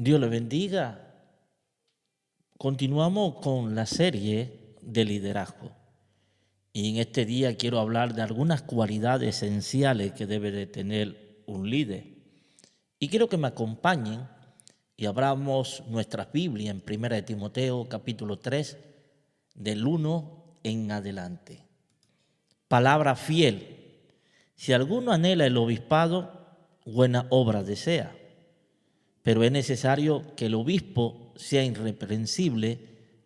Dios le bendiga. Continuamos con la serie de liderazgo. Y en este día quiero hablar de algunas cualidades esenciales que debe de tener un líder. Y quiero que me acompañen y abramos nuestras Biblias en 1 de Timoteo capítulo 3, del 1 en adelante. Palabra fiel. Si alguno anhela el obispado, buena obra desea. Pero es necesario que el obispo sea irreprensible,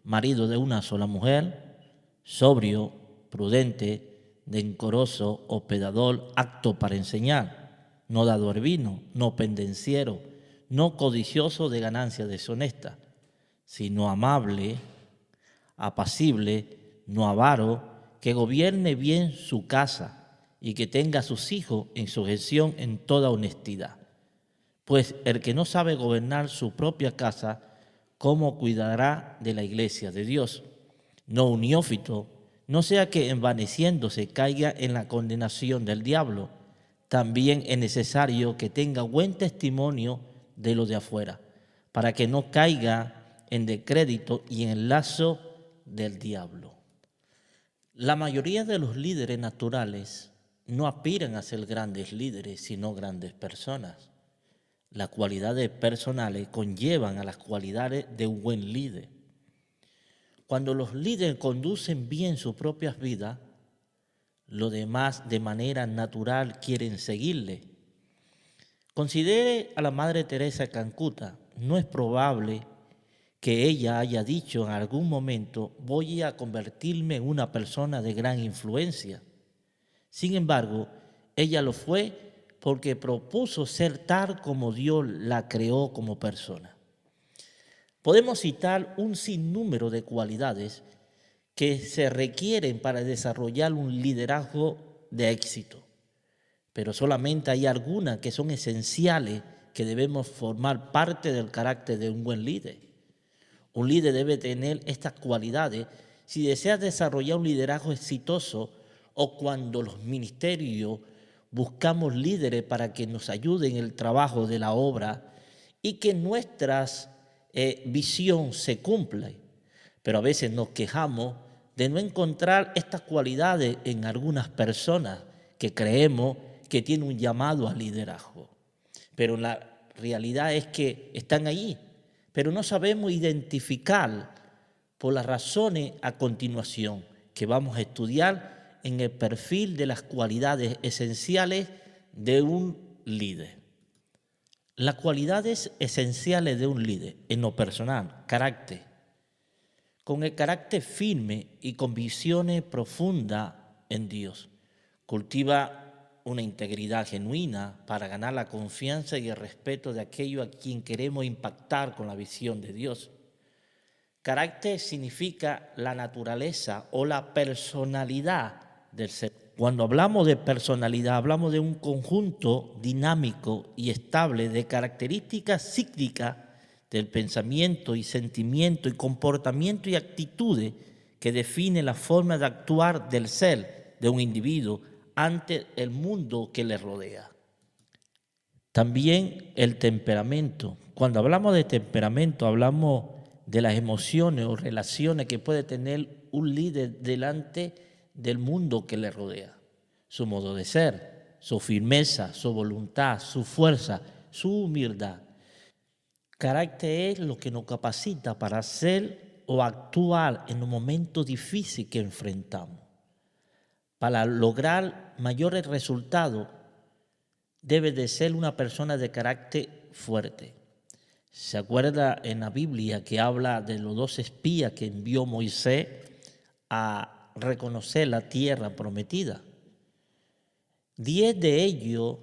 marido de una sola mujer, sobrio, prudente, decoroso, hospedador, apto para enseñar, no dador de vino, no pendenciero, no codicioso de ganancia deshonesta, sino amable, apacible, no avaro, que gobierne bien su casa y que tenga a sus hijos en sujeción en toda honestidad. Pues el que no sabe gobernar su propia casa, ¿cómo cuidará de la iglesia de Dios? No un neófito, no sea que envaneciéndose caiga en la condenación del diablo. También es necesario que tenga buen testimonio de lo de afuera, para que no caiga en descrédito y en el lazo del diablo. La mayoría de los líderes naturales no aspiran a ser grandes líderes, sino grandes personas. Las cualidades personales conllevan a las cualidades de un buen líder. Cuando los líderes conducen bien sus propias vidas, los demás de manera natural quieren seguirle. Considere a la Madre Teresa de Calcuta. No es probable que ella haya dicho en algún momento: voy a convertirme en una persona de gran influencia. Sin embargo, ella lo fue porque propuso ser tal como Dios la creó como persona. Podemos citar un sinnúmero de cualidades que se requieren para desarrollar un liderazgo de éxito, pero solamente hay algunas que son esenciales que debemos formar parte del carácter de un buen líder. Un líder debe tener estas cualidades si desea desarrollar un liderazgo exitoso o cuando los ministerios buscamos líderes para que nos ayuden en el trabajo de la obra y que nuestra visión se cumpla. Pero a veces nos quejamos de no encontrar estas cualidades en algunas personas que creemos que tienen un llamado al liderazgo. Pero la realidad es que están allí, pero no sabemos identificar por las razones a continuación que vamos a estudiar en el perfil de las cualidades esenciales de un líder. Las cualidades esenciales de un líder, en lo personal: carácter. Con el carácter firme y convicciones profundas en Dios. Cultiva una integridad genuina para ganar la confianza y el respeto de aquello a quien queremos impactar con la visión de Dios. Carácter significa la naturaleza o la personalidad del ser. Cuando hablamos de personalidad, hablamos de un conjunto dinámico y estable de características cíclicas del pensamiento y sentimiento y comportamiento y actitudes que define la forma de actuar del ser de un individuo ante el mundo que le rodea. También el temperamento. Cuando hablamos de temperamento, hablamos de las emociones o relaciones que puede tener un líder delante del mundo que le rodea. Su modo de ser, su firmeza, su voluntad, su fuerza, su humildad. Carácter es lo que nos capacita para hacer o actuar en los momentos difíciles que enfrentamos. Para lograr mayores resultados, debe de ser una persona de carácter fuerte. ¿Se acuerda en la Biblia que habla de los 2 espías que envió Moisés a reconocer la tierra prometida? 10 de ellos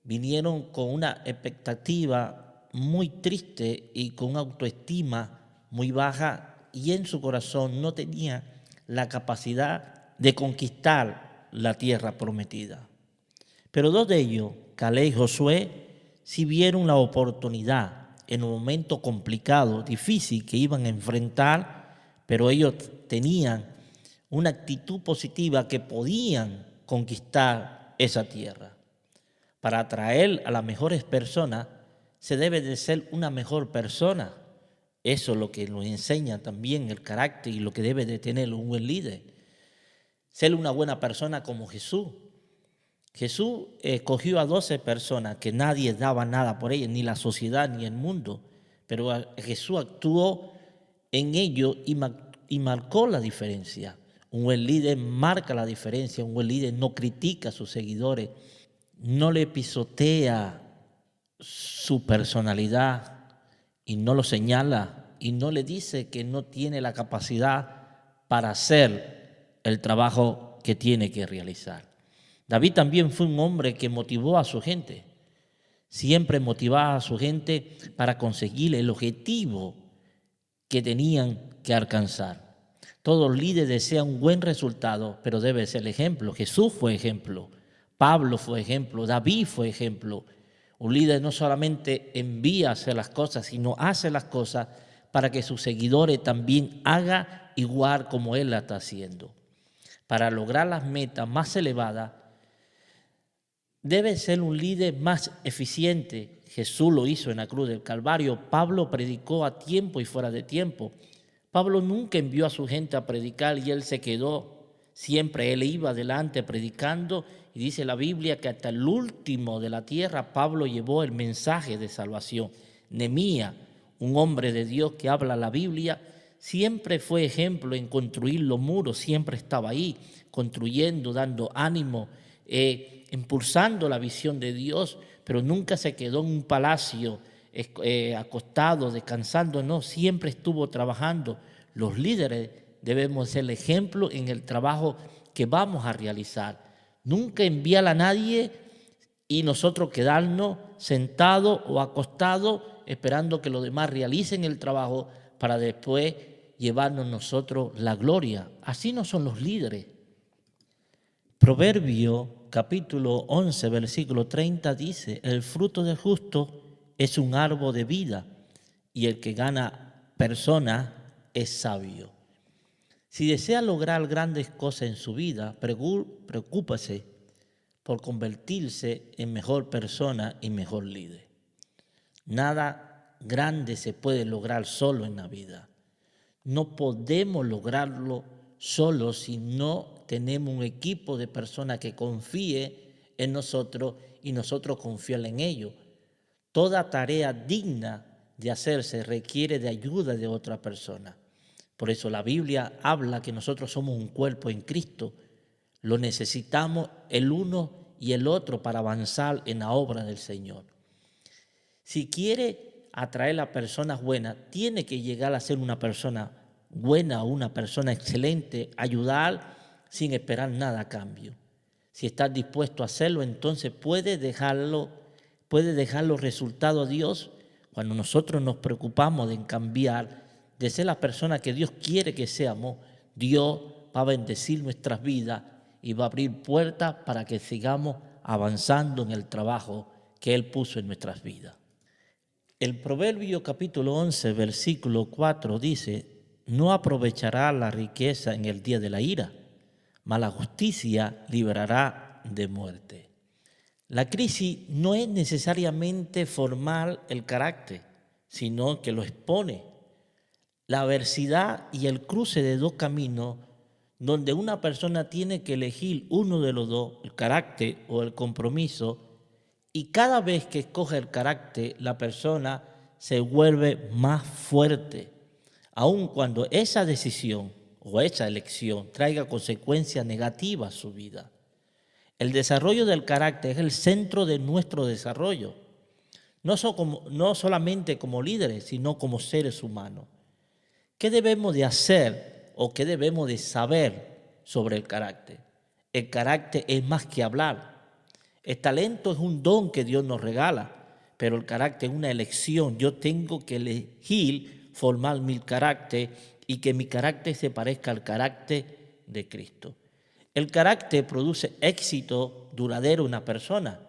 vinieron con una expectativa muy triste y con una autoestima muy baja, y en su corazón no tenía la capacidad de conquistar la tierra prometida. Pero 2 de ellos, Caleb y Josué, sí vieron la oportunidad en un momento complicado, difícil que iban a enfrentar, pero ellos tenían una actitud positiva que podían conquistar esa tierra. Para atraer a las mejores personas se debe de ser una mejor persona. Eso es lo que nos enseña también el carácter y lo que debe de tener un buen líder. Ser una buena persona como Jesús. Jesús escogió a 12 personas que nadie daba nada por ellas, ni la sociedad ni el mundo, pero Jesús actuó en ello y marcó la diferencia. Un buen líder marca la diferencia, un buen líder no critica a sus seguidores, no le pisotea su personalidad y no lo señala y no le dice que no tiene la capacidad para hacer el trabajo que tiene que realizar. David también fue un hombre que motivó a su gente, siempre motivaba a su gente para conseguir el objetivo que tenían que alcanzar. Todo líder desea un buen resultado, pero debe ser ejemplo. Jesús fue ejemplo, Pablo fue ejemplo, David fue ejemplo. Un líder no solamente envía a hacer las cosas, sino hace las cosas para que sus seguidores también hagan igual como él la está haciendo. Para lograr las metas más elevadas, debe ser un líder más eficiente. Jesús lo hizo en la cruz del Calvario. Pablo predicó a tiempo y fuera de tiempo. Pablo nunca envió a su gente a predicar y él se quedó. Siempre él iba adelante predicando y dice la Biblia que hasta el último de la tierra Pablo llevó el mensaje de salvación. Nehemías, un hombre de Dios que habla la Biblia, siempre fue ejemplo en construir los muros, siempre estaba ahí construyendo, dando ánimo, impulsando la visión de Dios, pero nunca se quedó en un palacio acostado, descansando, no, siempre estuvo trabajando. Los líderes debemos ser el ejemplo en el trabajo que vamos a realizar. Nunca enviar a nadie y nosotros quedarnos sentados o acostados esperando que los demás realicen el trabajo para después llevarnos nosotros la gloria. Así no son los líderes. Proverbio capítulo 11, versículo 30 dice: el fruto del justo es un árbol de vida y el que gana persona es sabio. Si desea lograr grandes cosas en su vida, preocúpese por convertirse en mejor persona y mejor líder. Nada grande se puede lograr solo en la vida. No podemos lograrlo solo si no tenemos un equipo de personas que confíe en nosotros y nosotros confiar en ellos. Toda tarea digna de hacerse requiere de ayuda de otra persona. Por eso la Biblia habla que nosotros somos un cuerpo en Cristo. Lo necesitamos el uno y el otro para avanzar en la obra del Señor. Si quiere atraer a personas buenas, tiene que llegar a ser una persona buena o una persona excelente, ayudar sin esperar nada a cambio. Si estás dispuesto a hacerlo, entonces puede dejar los resultados a Dios. Cuando nosotros nos preocupamos de cambiar, de ser la persona que Dios quiere que seamos, Dios va a bendecir nuestras vidas y va a abrir puertas para que sigamos avanzando en el trabajo que Él puso en nuestras vidas. El Proverbio capítulo 11, versículo 4 dice: no aprovechará la riqueza en el día de la ira, mas la justicia librará de muerte. La crisis no es necesariamente formar el carácter, sino que lo expone. La adversidad y el cruce de dos caminos donde una persona tiene que elegir uno de los dos, el carácter o el compromiso, y cada vez que escoge el carácter, la persona se vuelve más fuerte, aun cuando esa decisión o esa elección traiga consecuencias negativas a su vida. El desarrollo del carácter es el centro de nuestro desarrollo, no solamente como líderes, sino como seres humanos. ¿Qué debemos de hacer o qué debemos de saber sobre el carácter? El carácter es más que hablar. El talento es un don que Dios nos regala, pero el carácter es una elección. Yo tengo que elegir formar mi carácter y que mi carácter se parezca al carácter de Cristo. El carácter produce éxito duradero en una persona.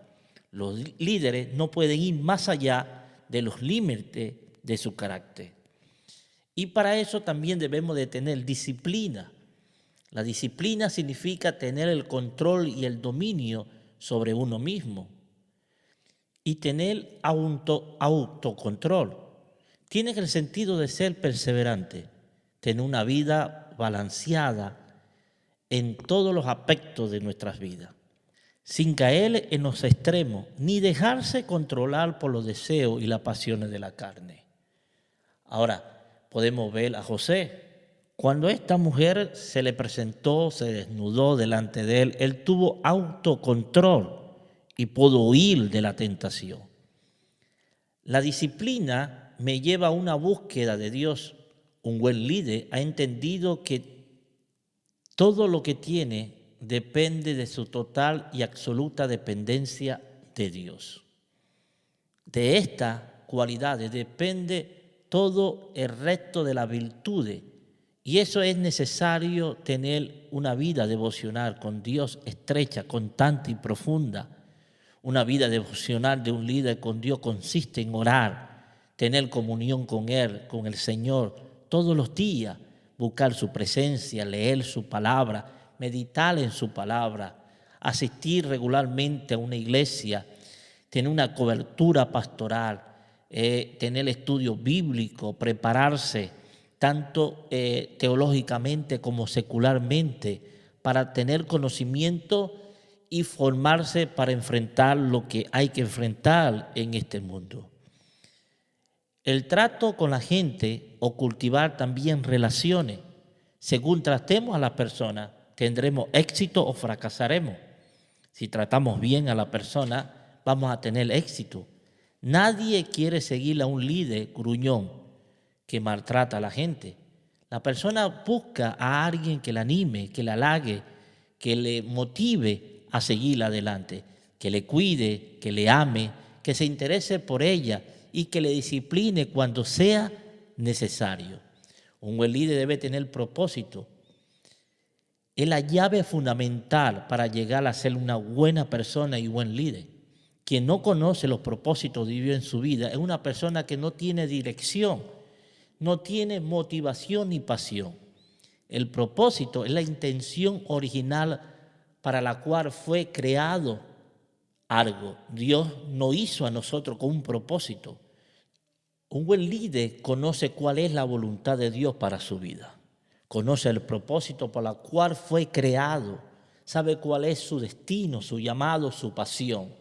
Los líderes no pueden ir más allá de los límites de su carácter. Y para eso también debemos de tener disciplina. La disciplina significa tener el control y el dominio sobre uno mismo. y tener autocontrol. Tiene el sentido de ser perseverante, tener una vida balanceada en todos los aspectos de nuestras vidas, sin caer en los extremos, ni dejarse controlar por los deseos y las pasiones de la carne. Ahora, podemos ver a José. Cuando esta mujer se le presentó, se desnudó delante de él, él tuvo autocontrol y pudo huir de la tentación. La disciplina me lleva a una búsqueda de Dios. Un buen líder ha entendido que todo lo que tiene depende de su total y absoluta dependencia de Dios. De estas cualidades depende todo el resto de las virtudes, y eso es necesario tener una vida devocional con Dios estrecha, constante y profunda. Una vida devocional de un líder con Dios consiste en orar, tener comunión con Él, con el Señor, todos los días, buscar su presencia, leer su palabra, meditar en su palabra, asistir regularmente a una iglesia, tener una cobertura pastoral, tener estudio bíblico, prepararse tanto teológicamente como secularmente para tener conocimiento y formarse para enfrentar lo que hay que enfrentar en este mundo. El trato con la gente o cultivar también relaciones. Según tratemos a la persona, tendremos éxito o fracasaremos. Si tratamos bien a la persona, vamos a tener éxito. Nadie quiere seguir a un líder gruñón que maltrata a la gente. La persona busca a alguien que la anime, que la halague, que le motive a seguir adelante, que le cuide, que le ame, que se interese por ella y que le discipline cuando sea necesario. Un buen líder debe tener propósito. Es la llave fundamental para llegar a ser una buena persona y buen líder. Quien no conoce los propósitos de Dios en su vida es una persona que no tiene dirección, no tiene motivación ni pasión. El propósito es la intención original para la cual fue creado algo. Dios nos hizo a nosotros con un propósito. Un buen líder conoce cuál es la voluntad de Dios para su vida. Conoce el propósito por el cual fue creado. Sabe cuál es su destino, su llamado, su pasión.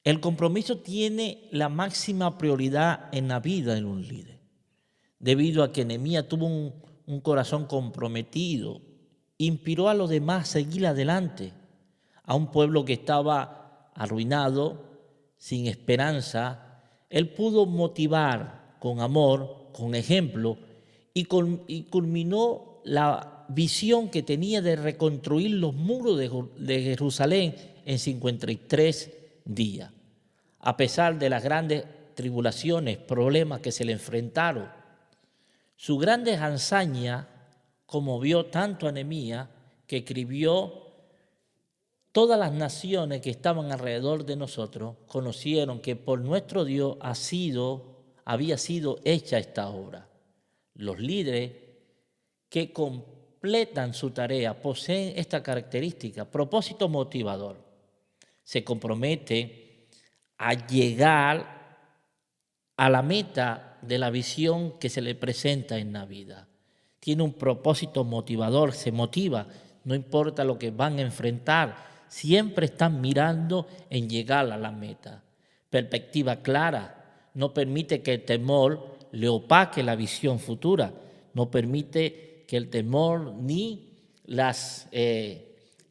El compromiso tiene la máxima prioridad en la vida de un líder. Debido a que Nehemías tuvo un corazón comprometido, inspiró a los demás a seguir adelante. A un pueblo que estaba arruinado, sin esperanza, él pudo motivar con amor, con ejemplo, y culminó la visión que tenía de reconstruir los muros de Jerusalén en 53 días. A pesar de las grandes tribulaciones, problemas que se le enfrentaron, su grande hazaña conmovió tanto a Nehemías que escribió: todas las naciones que estaban alrededor de nosotros conocieron que por nuestro Dios había sido hecha esta obra. Los líderes que completan su tarea poseen esta característica: propósito motivador. Se compromete a llegar a la meta de la visión que se le presenta en la vida. Tiene un propósito motivador, se motiva, no importa lo que van a enfrentar. Siempre están mirando en llegar a la meta. Perspectiva clara, no permite que el temor le opaque la visión futura, no permite que el temor ni las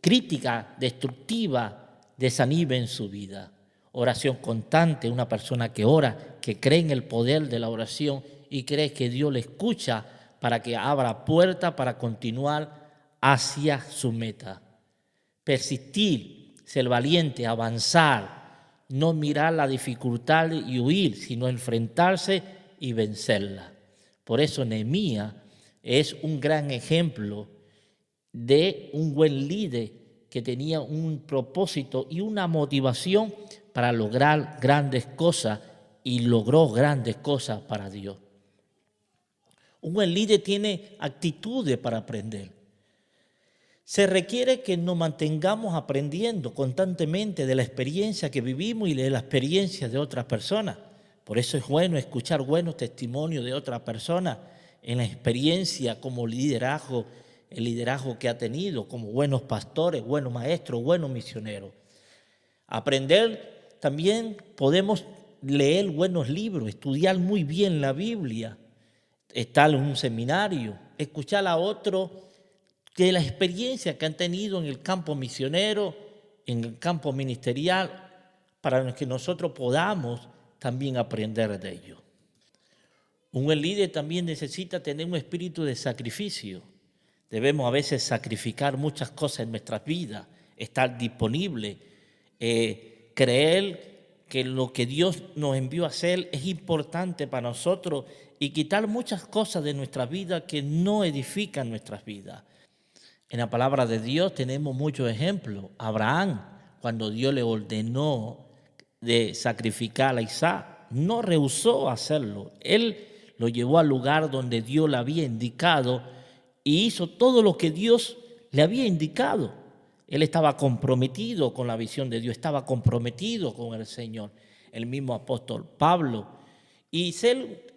críticas destructivas desanimen su vida. Oración constante, una persona que ora, que cree en el poder de la oración y cree que Dios le escucha para que abra puertas para continuar hacia su meta. Persistir, ser valiente, avanzar, no mirar la dificultad y huir, sino enfrentarse y vencerla. Por eso Nehemías es un gran ejemplo de un buen líder que tenía un propósito y una motivación para lograr grandes cosas, y logró grandes cosas para Dios. Un buen líder tiene actitudes para aprender. Se requiere que nos mantengamos aprendiendo constantemente de la experiencia que vivimos y de la experiencia de otras personas. Por eso es bueno escuchar buenos testimonios de otras personas en la experiencia como liderazgo, el liderazgo que ha tenido, como buenos pastores, buenos maestros, buenos misioneros. Aprender también podemos leer buenos libros, estudiar muy bien la Biblia, estar en un seminario, escuchar a otros de la experiencia que han tenido en el campo misionero, en el campo ministerial, para que nosotros podamos también aprender de ello. Un buen líder también necesita tener un espíritu de sacrificio. Debemos a veces sacrificar muchas cosas en nuestras vidas, estar disponible, creer que lo que Dios nos envió a hacer es importante para nosotros y quitar muchas cosas de nuestra vida que no edifican nuestras vidas. En la palabra de Dios tenemos muchos ejemplos. Abraham, cuando Dios le ordenó de sacrificar a Isaac, no rehusó hacerlo. Él lo llevó al lugar donde Dios le había indicado y hizo todo lo que Dios le había indicado. Él estaba comprometido con la visión de Dios, estaba comprometido con el Señor. El mismo apóstol Pablo. Y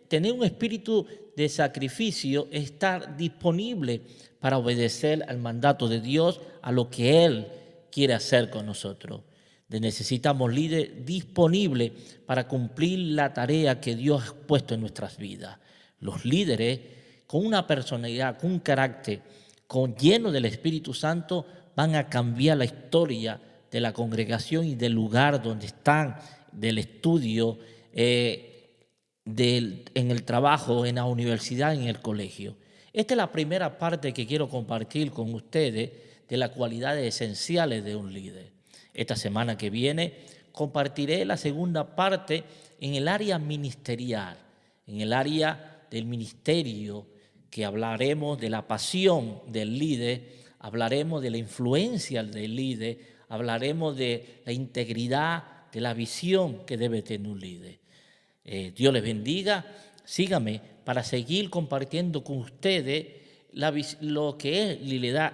tener un espíritu de sacrificio, estar disponible para obedecer al mandato de Dios, a lo que Él quiere hacer con nosotros. Necesitamos líderes disponibles para cumplir la tarea que Dios ha puesto en nuestras vidas. Los líderes con una personalidad, con un carácter lleno del Espíritu Santo van a cambiar la historia de la congregación y del lugar donde están, del estudio, en el trabajo, en la universidad, en el colegio. Esta es la primera parte que quiero compartir con ustedes de las cualidades esenciales de un líder. Esta semana que viene compartiré la segunda parte en el área ministerial, en el área del ministerio, que hablaremos de la pasión del líder, hablaremos de la influencia del líder, hablaremos de la integridad, de la visión que debe tener un líder. Dios les bendiga. Síganme para seguir compartiendo con ustedes lo que es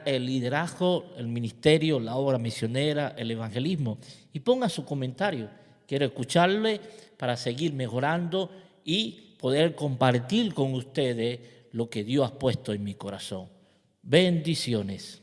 el liderazgo, el ministerio, la obra misionera, el evangelismo. Y pongan su comentario. Quiero escucharle para seguir mejorando y poder compartir con ustedes lo que Dios ha puesto en mi corazón. Bendiciones.